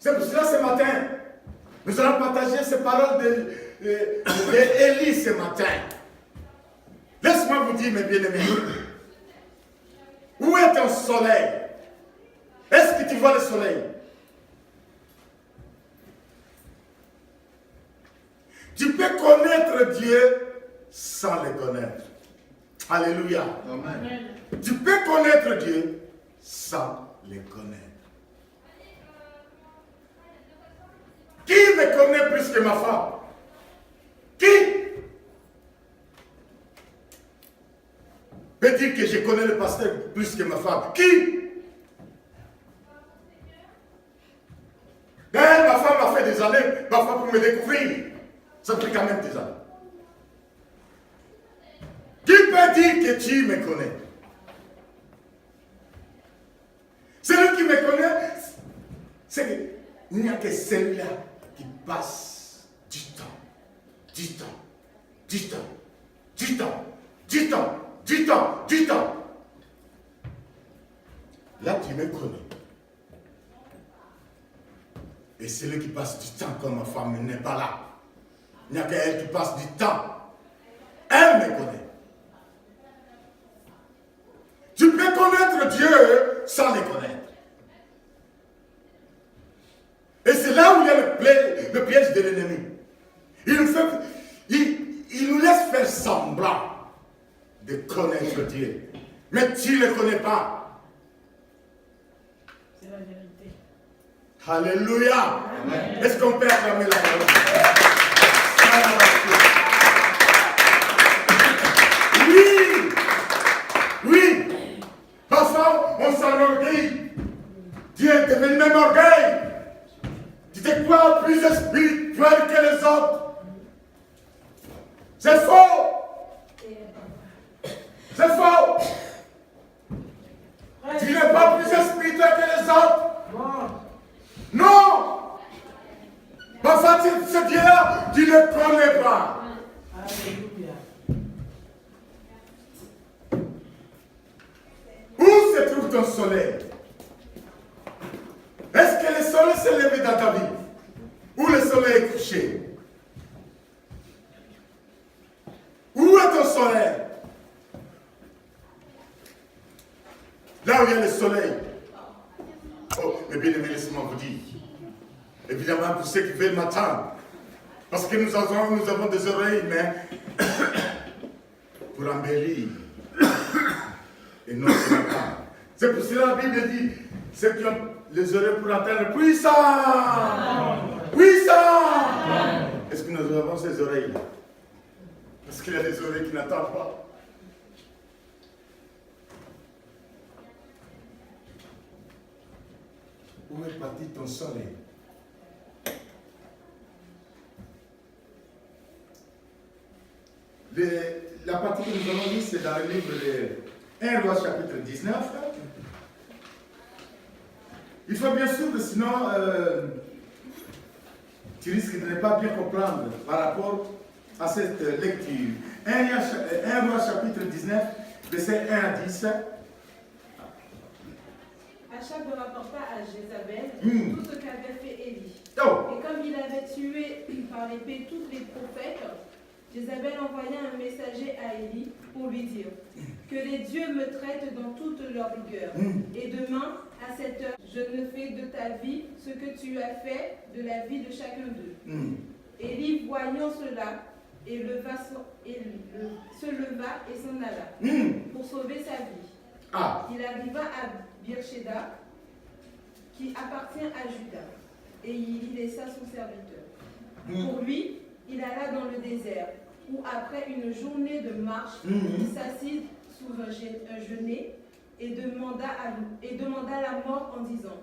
C'est pour cela ce matin, nous allons partager ces paroles d'Élie ce matin. Laisse-moi vous dire, mes bien-aimés, où est ton soleil? Est-ce que tu vois le soleil? Tu peux connaître Dieu sans le connaître. Alléluia. Amen. Tu peux connaître Dieu sans le connaître. Qui me connaît plus que ma femme? Qui peut dire que je connais le pasteur plus que ma femme? Qui? Ma femme a fait des années, ma femme pour me découvrir. Ça fait quand même des années. Qui peut dire que tu me connais? Celui qui me connaît, c'est qu'il n'y a que celui-là qui passe du temps, du temps, du temps, du temps, du temps, du temps, du temps. Là, tu me connais. Et celui qui passe du temps comme ma femme n'est pas là. Il n'y a qu'elle qui passe du temps. Elle me connaît. Tu peux connaître Dieu sans le connaître. Et c'est là où il y a le piège de l'ennemi. Il nous laisse faire semblant de connaître Dieu. Mais tu ne le connais pas. C'est la vérité. Alléluia. Amen. Est-ce qu'on peut acclamer la parole? Oui. Oui. Parfois, on s'enorgueille. Dieu est devenu même orgueil. Tu te crois plus spirituel que les autres. C'est faux. C'est faux. Tu n'es pas plus spirituel que les autres. Non. Parfois, ce Dieu-là, tu ne le connais pas. Alléluia. Où se trouve ton soleil? Est-ce que le soleil s'est levé dans ta vie? Ou le soleil est couché? Où est ton soleil? Là où il y a le soleil. Oh, mais bien aimé, laissez-moi vous dire. Évidemment, pour ceux qui veulent m'attendre. Parce que nous avons des oreilles, mais pour embellir. Et non pour entendre. C'est pour cela que la Bible dit, ceux qui ont les oreilles pour entendre, puissant! Puissant! Est-ce que nous avons ces oreilles-là? Parce qu'il y a des oreilles qui n'entendent pas. Où est parti ton soleil? La partie que nous avons lue, c'est dans le livre de 1 Roi chapitre 19. Il faut bien sûr que sinon, tu risques de ne pas bien comprendre par rapport à cette lecture. 1 Roi chapitre 19, versets 1 à 10. Achab rapporta à Jézabel tout ce qu'avait fait Élie. Oh. Et comme il avait tué par l'épée tous les prophètes, Jézabel envoya un messager à Élie pour lui dire que les dieux me traitent dans toute leur rigueur. Et demain, à cette heure, je ne fais de ta vie ce que tu as fait de la vie de chacun d'eux. Élie, voyant cela, se leva et s'en alla pour sauver sa vie. Il arriva à Beersheba, qui appartient à Juda, et il y laissa son serviteur. Pour lui, il alla dans le désert, où après une journée de marche, il s'assit sous un genêt et demanda la mort en disant: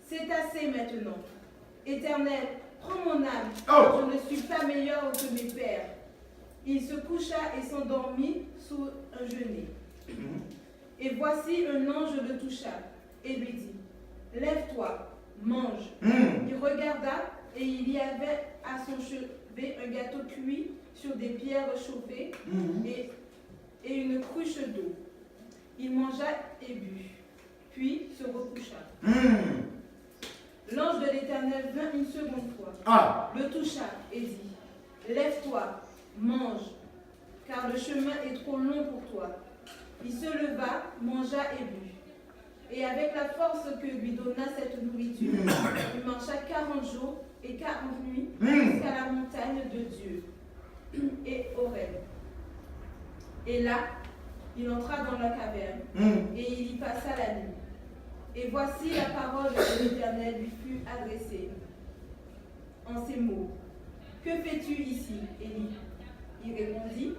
c'est assez maintenant. Éternel, prends mon âme, car je ne suis pas meilleur que mes pères. Il se coucha et s'endormit sous un genêt. Et voici un ange le toucha et lui dit: lève-toi, mange. Il regarda et il y avait à son chevet un gâteau cuit sur des pierres chauffées et une cruche d'eau. Il mangea et but, puis se recoucha. L'ange de l'Éternel l'Éternel vint une seconde fois, le toucha et dit, lève-toi, mange, car le chemin est trop long pour toi. Il se leva, mangea et but. Et avec la force que lui donna cette nourriture, il marcha 40 jours et 40 nuits jusqu'à la montagne de Dieu et Horeb. Et là, il entra dans la caverne et il y passa la nuit. Et voici la parole de l'Éternel lui fut adressée en ces mots. Que fais-tu ici, Élie? Il répondit,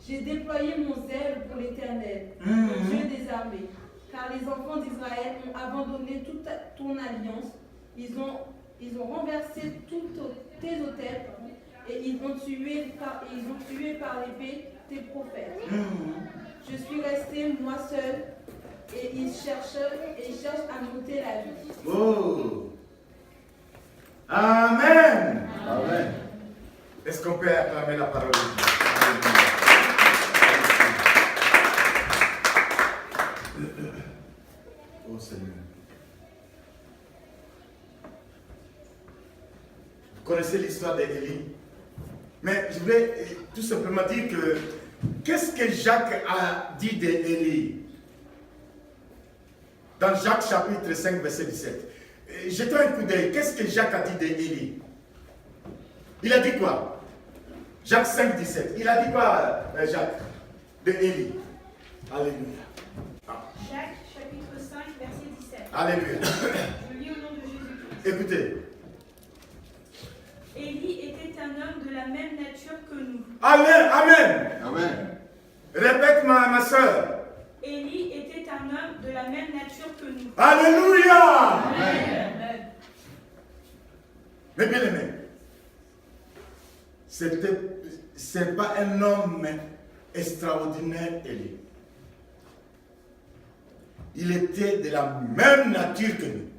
j'ai déployé mon zèle pour l'Éternel, le Dieu des armées, car les enfants d'Israël ont abandonné toute ton alliance, ils ont renversé tous tes autels, et ils ont tué par l'épée tes prophètes. Je suis resté moi seul, et ils cherchent à m'ôter la vie. Oh! Amen! Amen. Est-ce qu'on peut acclamer la parole de Dieu? Oh Seigneur. Vous connaissez l'histoire d'Élie. Mais je vais tout simplement dire que qu'est-ce que Jacques a dit d'Élie? Dans Jacques chapitre 5, verset 17. Jetons un coup d'œil. Qu'est-ce que Jacques a dit d'Élie? Il a dit quoi? Jacques 5, 17. Il a dit quoi, Jacques, d'Élie? Alléluia. Jacques chapitre 5, verset 17. Alléluia. Je lis au nom de Jésus-Christ. Écoutez. Élie était un homme de la même nature que nous. Amen. Amen. Amen. Répète ma soeur. Élie était un homme de la même nature que nous. Alléluia. Amen. Mais bien aimé, c'est pas un homme extraordinaire, Élie. Il était de la même nature que nous.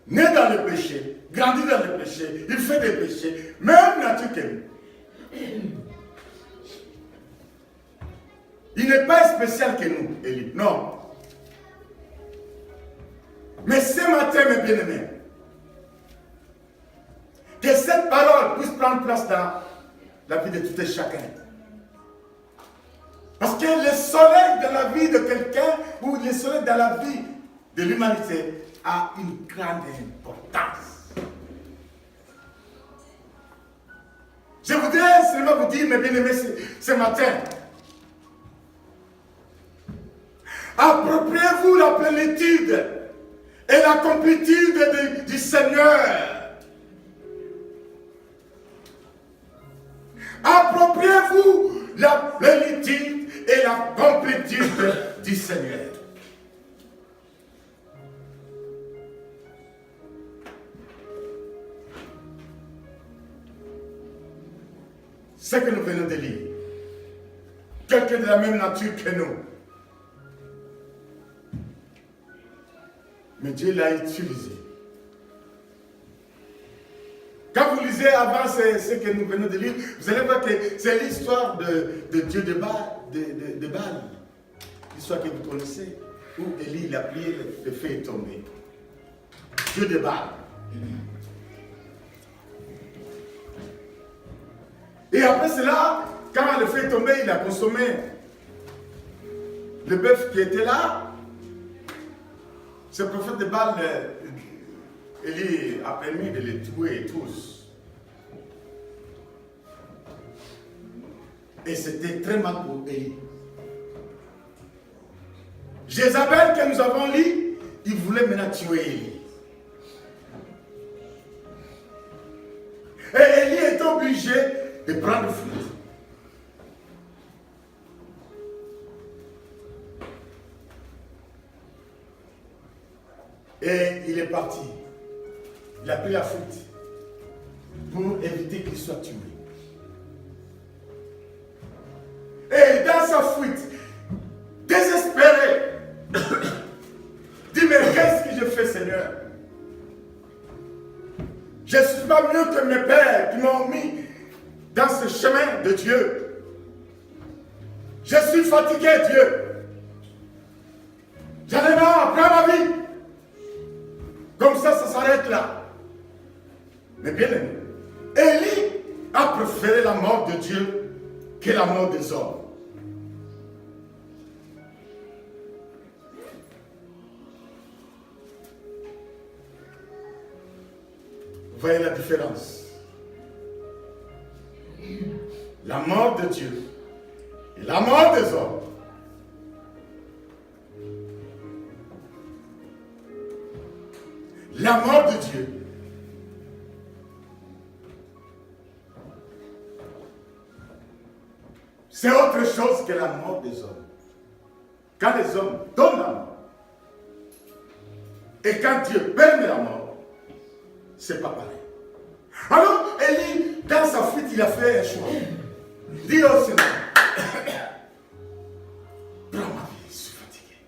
Né dans le péché, grandi dans le péché, il fait des péchés, même nature que nous. Il n'est pas spécial que nous, Élie. Non. Mais ce matin, mes bien-aimés, que cette parole puisse prendre place dans la vie de tout et chacun. Parce que le soleil dans la vie de quelqu'un ou le soleil dans la vie de l'humanité a une grande importance. Je voudrais seulement vous dire, mes bien-aimés, ce matin, appropriez-vous la plénitude et la complétude du Seigneur. Appropriez-vous la plénitude et la complétude du Seigneur. Ce que nous venons de lire, quelqu'un de la même nature que nous, mais Dieu l'a utilisé. Quand vous lisez avant ce que nous venons de lire, vous allez voir que c'est l'histoire de Dieu de Baal. L'histoire que vous connaissez, où Élie a prié, le feu est tombé. Dieu de Baal. Et après cela, quand le feu est tombé, il a consommé le bœuf qui était là. Ce prophète de Baal, Élie a permis de les tuer tous. Et c'était très mal pour Élie. Jézabel que nous avons lu, il voulait maintenant tuer Élie. Et Élie est obligé de prendre fuite. Et il est parti. Il a pris la fuite pour éviter qu'il soit tué. Et dans sa fuite, désespéré, dit, mais qu'est-ce que je fais, Seigneur? Je ne suis pas mieux que mes pères qui m'ont mis dans ce chemin de Dieu. Je suis fatigué, Dieu. J'en ai marre, prends ma vie. Comme ça s'arrête là. Mais bien aimé, Élie a préféré la mort de Dieu que la mort des hommes. Vous voyez la différence? La mort de Dieu et la mort des hommes. La mort de Dieu. C'est autre chose que la mort des hommes. Quand les hommes donnent la mort, et quand Dieu permet la mort, c'est pas pareil. Alors, Élie, dans sa fuite, il a fait un choix. Il dit au Seigneur, prends ma vie, je suis fatigué.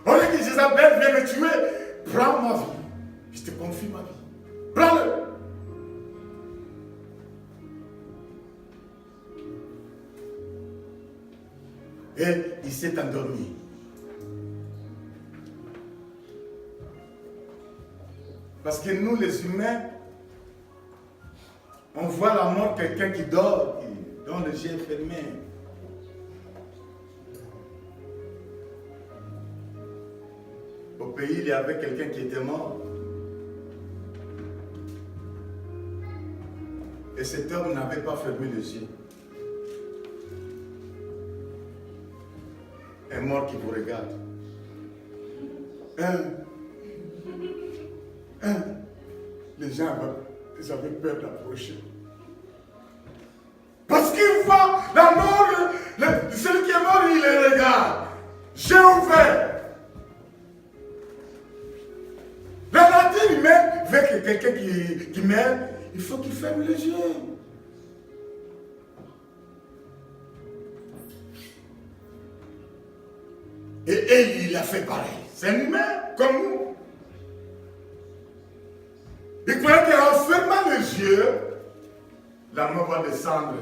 Au lieu que Jézabel vienne me tuer, prends ma vie. Je te confie ma vie. Prends-le. Et il s'est endormi. Parce que nous, les humains, on voit la mort, quelqu'un qui dort, dont le yeux est fermé. Au pays, il y avait quelqu'un qui était mort. Et cet homme n'avait pas fermé les yeux. Un mort qui vous regarde. Les gens avaient peur d'approcher. Parce qu'ils voient la mort, celui qui est mort, il les regarde. J'ai ouvert. La nature humaine veut que quelqu'un qui meurt, il faut qu'il ferme les yeux. Et il a fait pareil. C'est un humain comme nous. Il croyait qu'en fermant les yeux, la mort va descendre.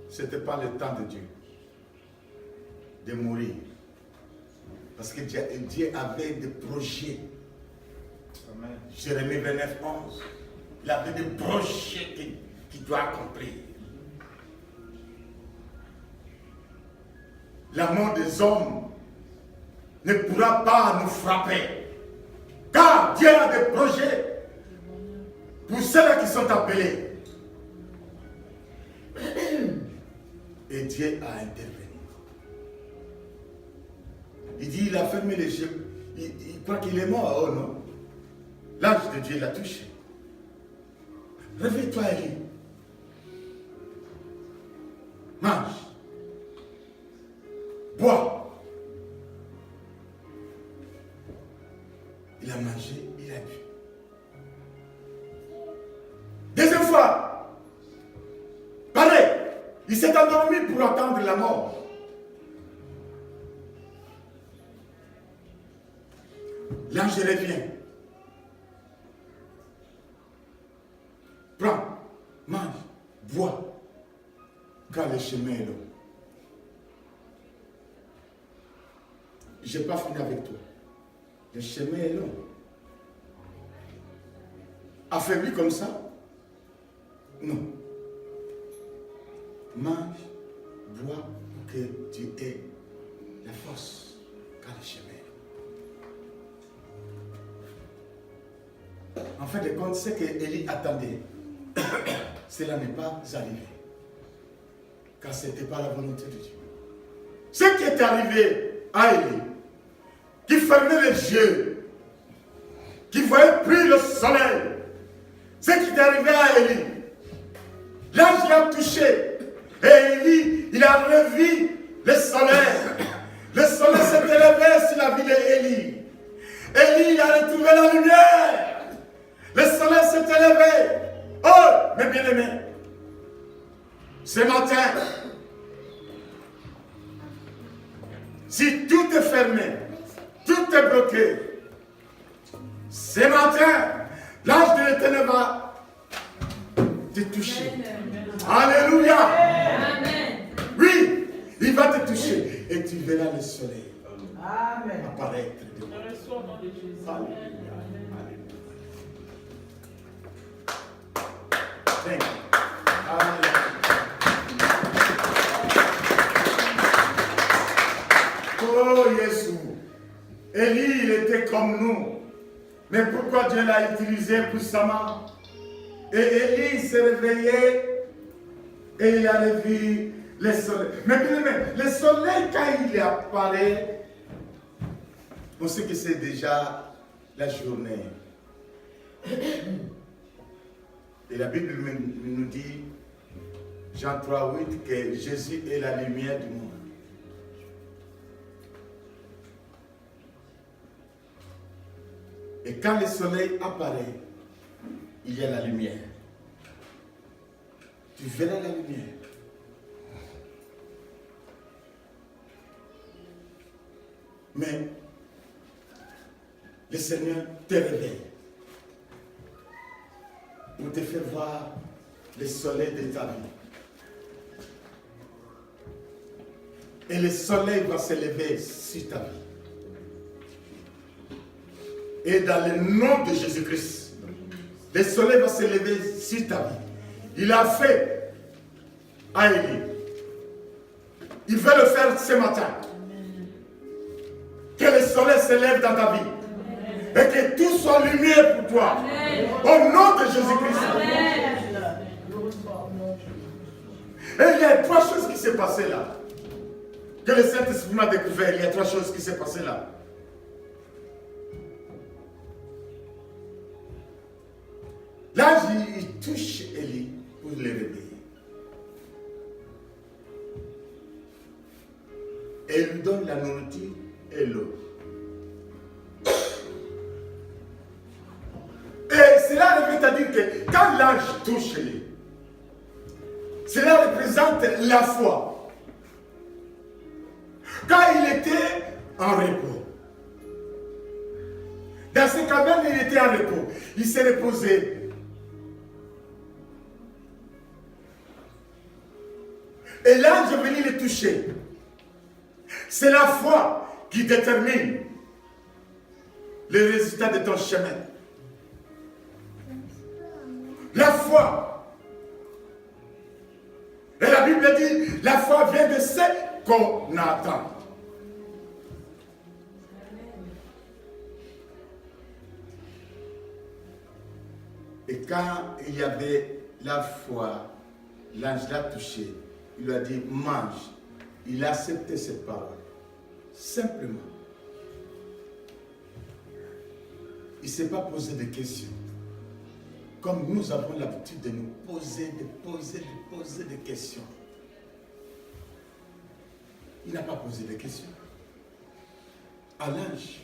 Ce n'était pas le temps de Dieu de mourir. Parce que Dieu avait des projets. Amen. Jérémie 29, 11. Il avait des projets qu'il doit accomplir. La mort des hommes ne pourra pas nous frapper. Car Dieu a des projets pour ceux-là qui sont appelés. Et Dieu a intervenu. Il dit, il a fermé les yeux. Il croit qu'il est mort. Oh non. L'ange de Dieu l'a touché. Réveille-toi, Élie. Mange. Bois. Il a mangé, il a bu. Deuxième fois. Pareil. Il s'est endormi pour attendre la mort. L'ange revient. Prends, mange, bois, car le chemin est long. Je n'ai pas fini avec toi. Le chemin est long. Affaibli comme ça? Non. Mange, bois, pour que tu aies la force, car le chemin est long. En fait, de compte, ce que Élie attendait, cela n'est pas arrivé. Car ce n'était pas la volonté de Dieu. Ce qui est arrivé à Élie, qui fermait les yeux, qui voyait plus le soleil, ce qui est arrivé à Élie, l'ange l'a touché, et Élie, il a revu le soleil. Le soleil s'est élevé sur la vie d'Élie. Élie, il a retrouvé la lumière. Le soleil s'est élevé. Oh, mes bien-aimés, ce matin, si tout est fermé, tout est bloqué, ce matin, l'ange de l'Éternel va te toucher. Alléluia. Amen. Oui, il va te toucher et tu verras le soleil apparaître devant toi. Alléluia. Thank you. Alléluia. Oh, Jésus. Élie, il était comme nous. Mais pourquoi Dieu l'a utilisé puissamment? Et Élie s'est réveillé et il a vu le soleil. Mais le soleil, quand il apparaît, on sait que c'est déjà la journée. Et la Bible nous dit, Jean 3,8, que Jésus est la lumière du monde. Et quand le soleil apparaît, il y a la lumière. Tu verras la lumière. Mais le Seigneur te réveille pour te faire voir le soleil de ta vie. Et le soleil va se lever sur ta vie. Et dans le nom de Jésus-Christ, le soleil va se lever sur ta vie. Il a fait à Élie. Il veut le faire ce matin. Que le soleil se lève dans ta vie. Et que tout soit lumière pour toi. Au nom de Jésus-Christ. Et il y a 3 choses qui s'est passées là. Que le Saint-Esprit m'a découvert. Il y a 3 choses qui s'est passées là. Là, il touche Élie pour le réveiller. Et il lui donne la nourriture et l'eau. Et cela veut dire que quand l'ange touche Élie, cela représente la foi. Quand il était en repos, dans ce caverne, il était en repos. Il s'est reposé. Et l'ange est venu le toucher. C'est la foi qui détermine le résultat de ton chemin. La foi. Et la Bible dit, la foi vient de ce qu'on attend. Et quand il y avait la foi, l'ange l'a touché. Il lui a dit, mange. Il a accepté cette parole. Simplement. Il ne s'est pas posé de questions. Comme nous avons l'habitude de nous poser des questions. Il n'a pas posé de questions. À l'ange.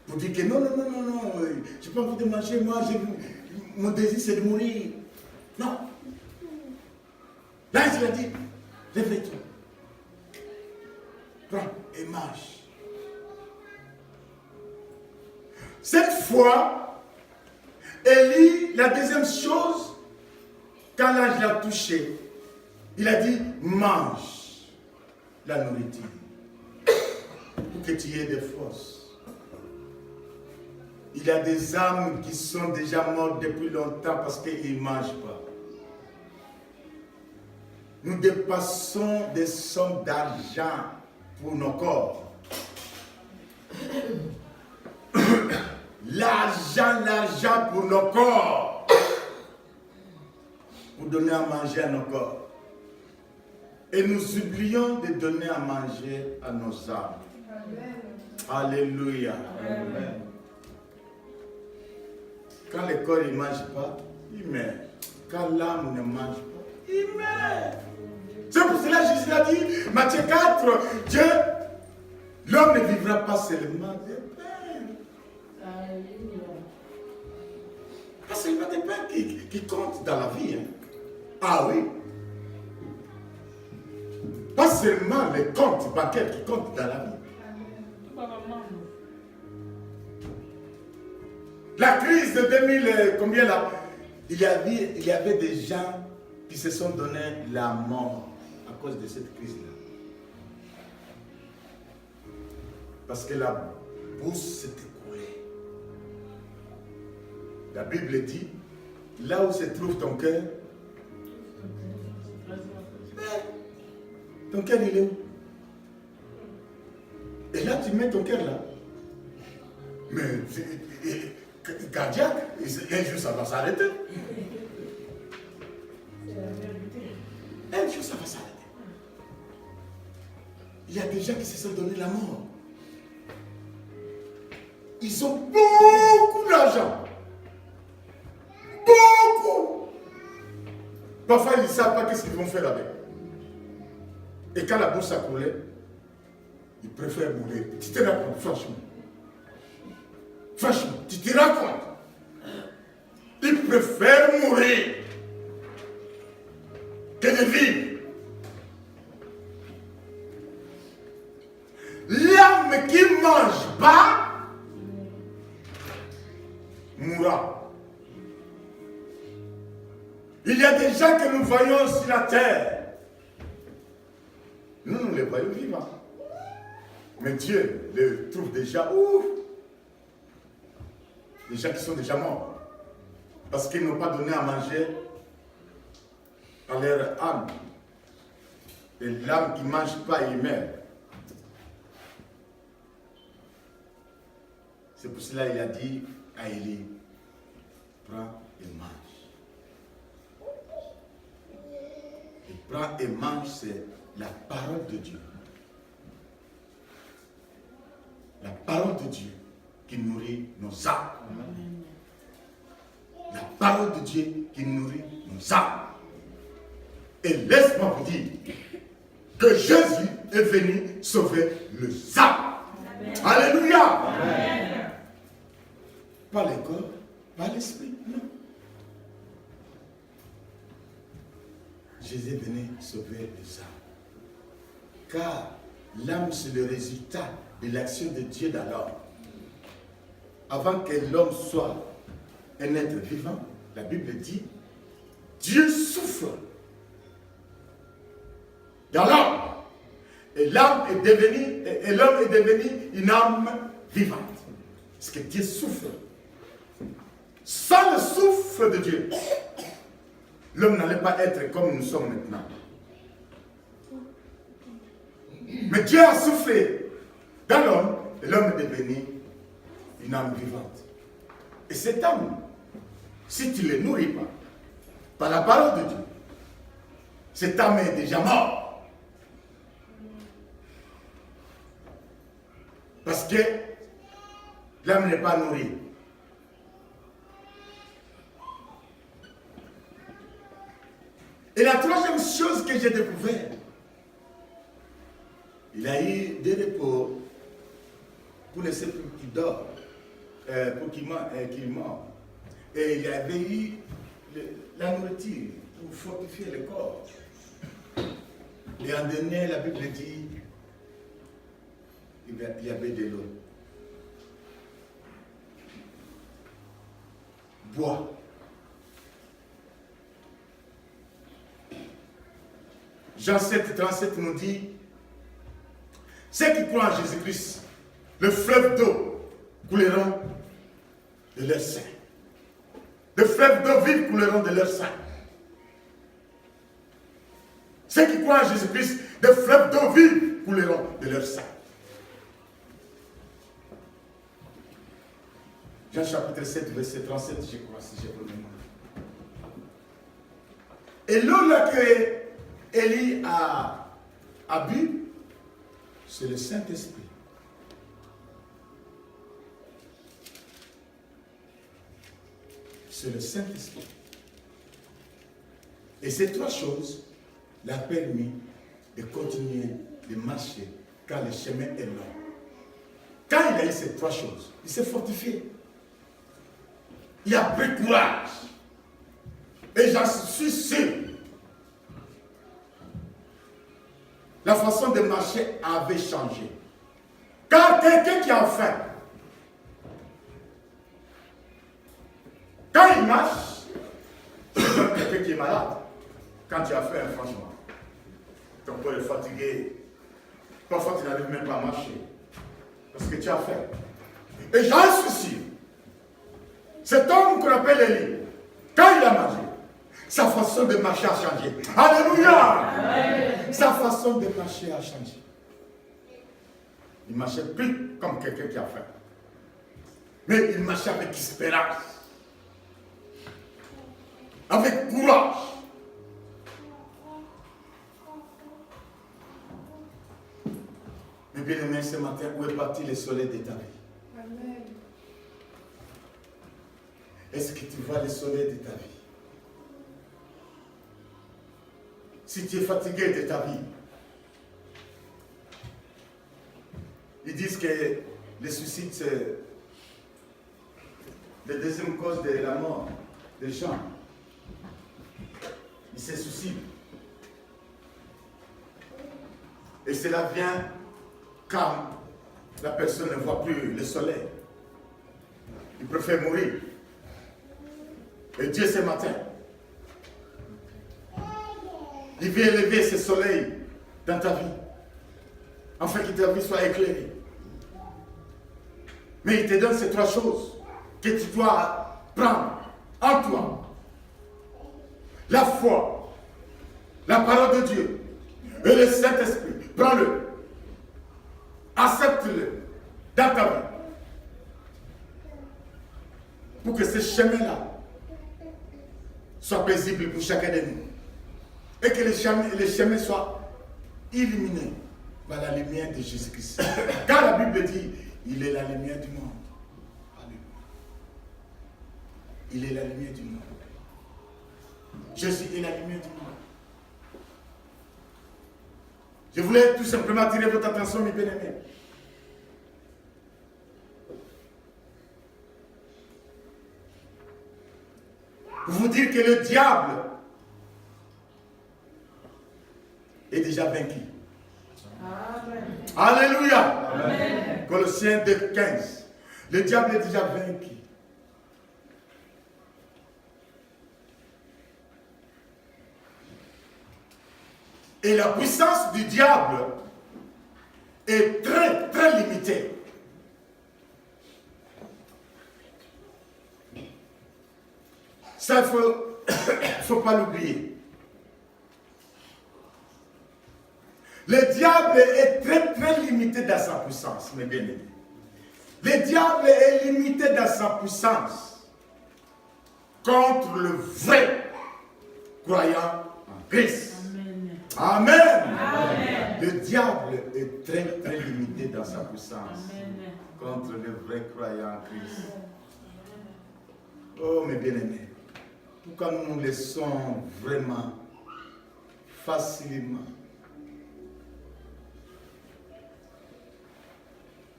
Pour dire que non, je n'ai pas envie de manger, moi, mon désir c'est de mourir. Non. L'ange il a dit, réveille-toi. Prends et mange. Cette fois, Élie, la deuxième chose, quand l'ange l'a touché, il a dit, mange la nourriture pour que tu aies des forces. Il y a des âmes qui sont déjà mortes depuis longtemps parce qu'ils ne mangent pas. Nous dépassons des sommes d'argent pour nos corps. L'argent pour nos corps. Pour donner à manger à nos corps. Et nous oublions de donner à manger à nos âmes. Amen. Alléluia. Amen. Quand le corps ne mange pas, il meurt. Quand l'âme ne mange pas, il meurt. C'est pour cela que Jésus a dit, Matthieu 4, Dieu, l'homme ne vivra pas seulement de pain. Pas seulement de pain qui compte dans la vie. Hein. Ah oui. Pas seulement les comptes bancaires qui comptent dans la vie. La crise de 2000, combien là? il y avait des gens qui se sont donné la mort à cause de cette crise-là. Parce que la bourse s'est écoulée. La Bible dit, là où se trouve ton cœur, ton cœur il est où? Et là tu mets ton cœur là. Mais cardiaque, un jour ça va s'arrêter. Un jour ça va s'arrêter. Il y a des gens qui se sont donné la mort. Ils ont beaucoup d'argent. Beaucoup. Parfois, ils ne savent pas ce qu'ils vont faire avec. Et quand la bourse a coulé, ils préfèrent mourir. Tu te rends compte, franchement. Franchement, tu te rends compte. Ils préfèrent mourir que de vivre. L'âme qui ne mange pas mourra. Il y a des gens que nous voyons sur la terre. Nous les voyons vivants. Mais Dieu les trouve déjà où? Des gens qui sont déjà morts. Parce qu'ils n'ont pas donné à manger à leur âme. Et l'âme qui ne mange pas, il meurt. C'est pour cela qu'il a dit à Élie, prends et mange. Et prends et mange, c'est la parole de Dieu. La parole de Dieu qui nourrit nos âmes. La parole de Dieu qui nourrit nos âmes. Et laisse-moi vous dire que Jésus est venu sauver les âmes. Alléluia. Amen. Pas le corps, pas l'esprit, non. Jésus est venu sauver les âmes. Car l'âme, c'est le résultat de l'action de Dieu dans l'homme. Avant que l'homme soit un être vivant, la Bible dit, Dieu souffle dans l'homme. Et l'homme est devenu une âme vivante. Parce que Dieu souffle. Sans le souffle de Dieu, l'homme n'allait pas être comme nous sommes maintenant. Mais Dieu a soufflé dans l'homme, et l'homme est devenu une âme vivante. Et cette âme, si tu ne le nourris pas, par la parole de Dieu, cette âme est déjà morte. Parce que l'âme n'est pas nourrie. Et la troisième chose que j'ai découvert, il a eu des repos pour les sépulcres qui dorment, pour qu'ils mangent. Et il y avait eu la nourriture pour fortifier le corps. Et en dernier, la Bible dit, il y avait de l'eau. Bois. Jean 7, 37 nous dit, ceux qui croient en Jésus-Christ, le fleuve d'eau couleront de leur sein. Le fleuve d'eau vive couleront de leur sein. Ceux qui croient en Jésus-Christ, des fleuves d'eau vive couleront de leur sein. Jean chapitre 7, verset 37, je crois, si j'ai bonne mémoire. Et l'eau là que Élie a bu, c'est le Saint-Esprit. C'est le Saint-Esprit. Et ces trois choses l'ont permis de continuer de marcher car le chemin est long. Quand il a eu ces trois choses, il s'est fortifié. Il a pris courage. Et j'en suis sûr. La façon de marcher avait changé. Car quelqu'un qui a faim, quand il marche, quelqu'un qui est malade, quand tu as faim, franchement, ton corps est fatigué, parfois tu n'arrives même pas à marcher, parce que tu as faim. Et j'ai un souci. Cet homme qu'on appelle Élie, quand il a mangé, sa façon de marcher a changé. Alléluia! Amen. Sa façon de marcher a changé. Il ne marchait plus comme quelqu'un qui a faim. Mais il marchait avec espérance. Avec courage. Mais bien aimé, ce matin, où est parti le soleil de ta vie? Amen. Est-ce que tu vois le soleil de ta vie? Si tu es fatigué de ta vie, ils disent que le suicide, c'est la deuxième cause de la mort des gens. Ils se suicident. Et cela vient quand la personne ne voit plus le soleil. Il préfère mourir. Et Dieu, ce matin, il veut élever ce soleil dans ta vie, afin que ta vie soit éclairée. Mais il te donne ces trois choses que tu dois prendre en toi. La foi, la parole de Dieu et le Saint-Esprit. Prends-le. Accepte-le dans ta vie. Pour que ce chemin-là soit paisible pour chacun de nous. Et que les chemins soient illuminés par la lumière de Jésus-Christ. Car la Bible dit, il est la lumière du monde. Alléluia. Il est la lumière du monde. Jésus est la lumière du monde. Je voulais tout simplement attirer votre attention, mes bien-aimés. Pour vous dire que le diable est déjà vaincu. Amen. Alléluia. Amen. Colossiens 2:15. Le diable est déjà vaincu. Et la puissance du diable est très, très limitée. Ça, il ne faut pas l'oublier. Le diable est très, très limité dans sa puissance, mes bien-aimés. Le diable est limité dans sa puissance contre le vrai croyant en Christ. Amen. Amen. Le diable est très, très limité dans sa puissance. Amen. Contre le vrai croyant en Christ. Oh, mes bien-aimés, pourquoi nous nous laissons vraiment facilement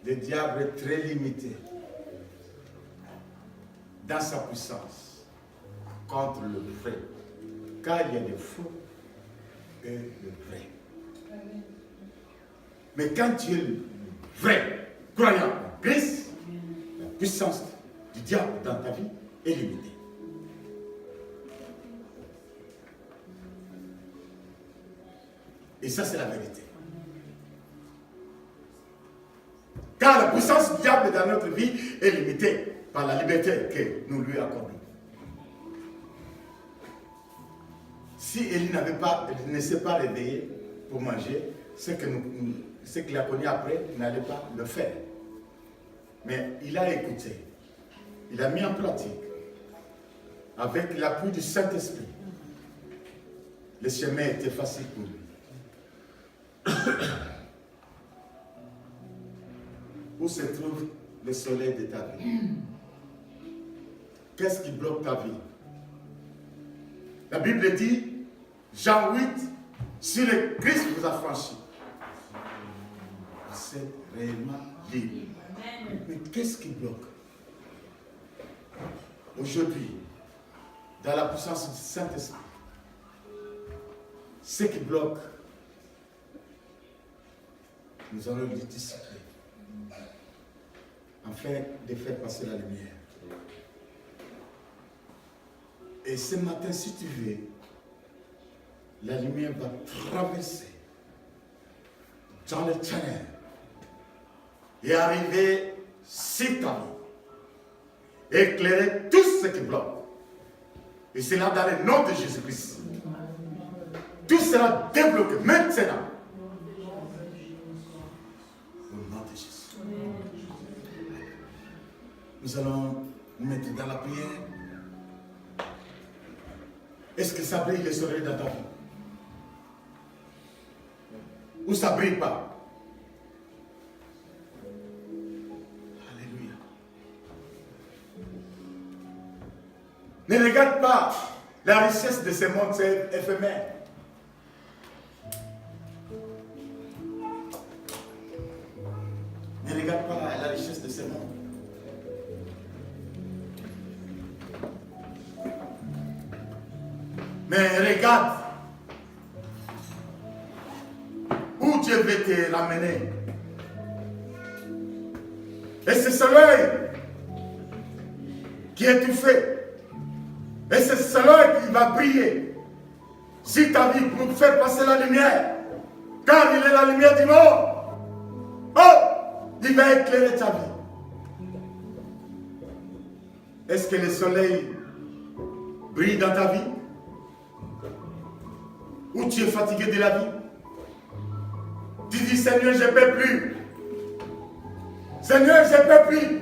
le diable est très limité dans sa puissance contre le vrai, car il y a des faux et le vrai. Amen. Mais quand tu es le vrai croyant en Christ, la puissance du diable dans ta vie est limitée. Et ça, c'est la vérité. Car la puissance du diable dans notre vie est limitée par la liberté que nous lui accordons. Si Élie ne s'est pas réveillé pour manger, ce qu'il a connu après, il n'allait pas le faire. Mais il a écouté. Il a mis en pratique. Avec l'appui du Saint-Esprit. Le chemin était facile pour lui. Où se trouve le soleil de ta vie? Qu'est-ce qui bloque ta vie? La Bible dit, Jean 8, si le Christ vous a franchi, vous êtes réellement libre. Mais qu'est-ce qui bloque? Aujourd'hui, dans la puissance du Saint-Esprit, ce qui bloque, nous allons le discipliner afin de faire passer la lumière. Et ce matin, si tu veux, la lumière va traverser dans le ténèbres et arriver sur ta vie. Éclairer tout ce qui bloque. Et c'est là dans le nom de Jésus-Christ. Tout sera débloqué maintenant. Au nom de Jésus. Nous allons nous mettre dans la prière. Est-ce que ça brille le soleil dans ta vie? Ou ça ne brille pas? Alléluia. Ne regarde pas la richesse de ce monde, c'est éphémère. Ne regarde pas la richesse de ce monde. Mais regarde où Dieu veut te ramener. Et c'est ce soleil qui est étouffé. Et c'est ce soleil qui va briller si ta vie pour faire passer la lumière. Car il est la lumière du monde. Oh, il va éclairer ta vie. Est-ce que le soleil brille dans ta vie? Ou tu es fatigué de la vie? Tu dis, Seigneur, je ne peux plus. Seigneur, je ne peux plus.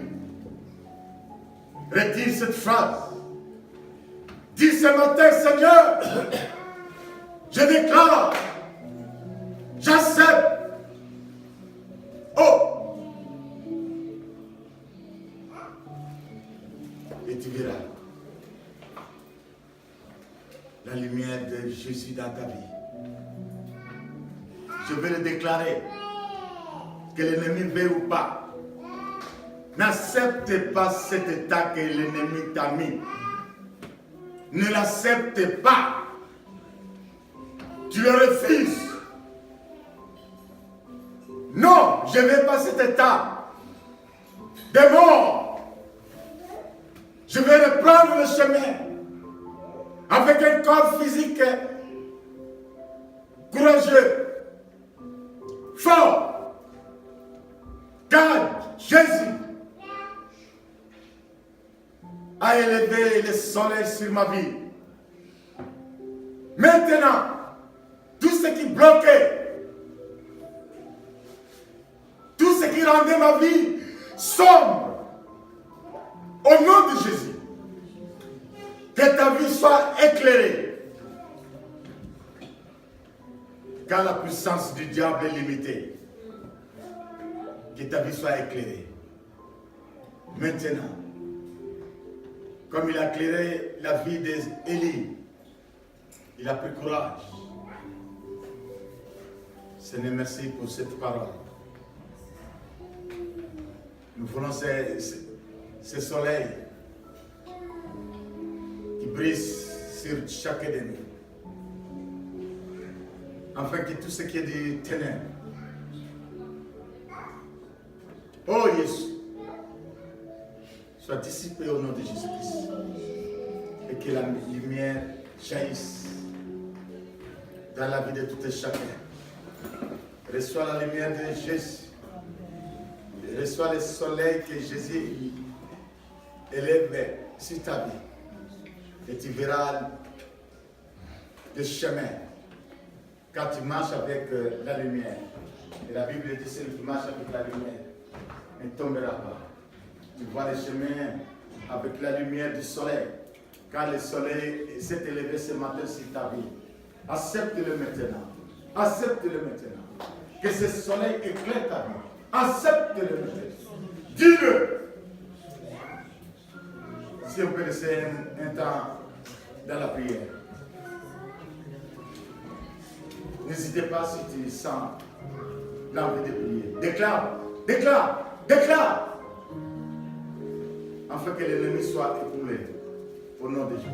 Retire cette phrase. Dis ce matin, Seigneur, je déclare, j'accepte. Oh! Et tu verras la lumière de Jésus dans ta vie. Je vais le déclarer, que l'ennemi veut ou pas. N'accepte pas cet état que l'ennemi t'a mis. Ne l'accepte pas. Tu le refuses. Non, je ne veux pas cet état de mort. Je vais reprendre le chemin avec un corps physique courageux, fort, car Jésus a élevé le soleil sur ma vie. Maintenant, tout ce qui bloquait, tout ce qui rendait ma vie sombre, au nom de Jésus, que ta vie soit éclairée. Car la puissance du diable est limitée. Que ta vie soit éclairée. Maintenant, comme il a éclairé la vie d'Élie, il a pris courage. Seigneur, merci pour cette parole. Nous voulons ce soleil qui brille sur chacun de nous. Afin que tout ce qui est des ténèbres, oh Jésus, soit dissipé au nom de Jésus-Christ. Et que la lumière jaillisse dans la vie de tout et chacun. Reçois la lumière de Jésus. Reçois le soleil que Jésus élève sur ta vie. Et tu verras le chemin quand tu marches avec la lumière. Et la Bible dit celui qui marche avec la lumière ne tombera pas. Tu vois le chemin avec la lumière du soleil. Quand le soleil s'est élevé ce matin sur ta vie, accepte-le maintenant. Accepte-le maintenant. Que ce soleil éclaire ta vie. Accepte-le maintenant. Dis-le. Si on peut laisser un temps dans la prière. N'hésitez pas si tu sens l'envie de prier. Déclare, déclare, déclare. Afin que l'ennemi soit écoulé. Au nom de Jésus.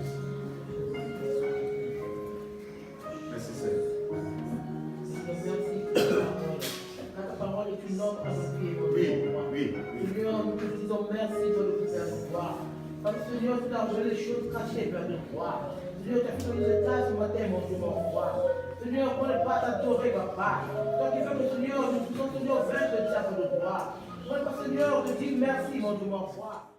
Merci Seigneur. Quand ta parole est une ordre à nos pieds. Oui, oui, oui. Seigneur, nous te disons merci de nous faire voir. Parce que Seigneur, tu as enlevé les choses cachées vers de toi. Seigneur, tu as fait les états ce matin, mon Dieu, mon roi. Seigneur, on n'est pas t'adorer, papa. Toi qui fais que Seigneur, nous pouvons, Seigneur, vaincre le diable de gloire. On n'est pas, Seigneur, te dire merci, mon Dieu, mon roi.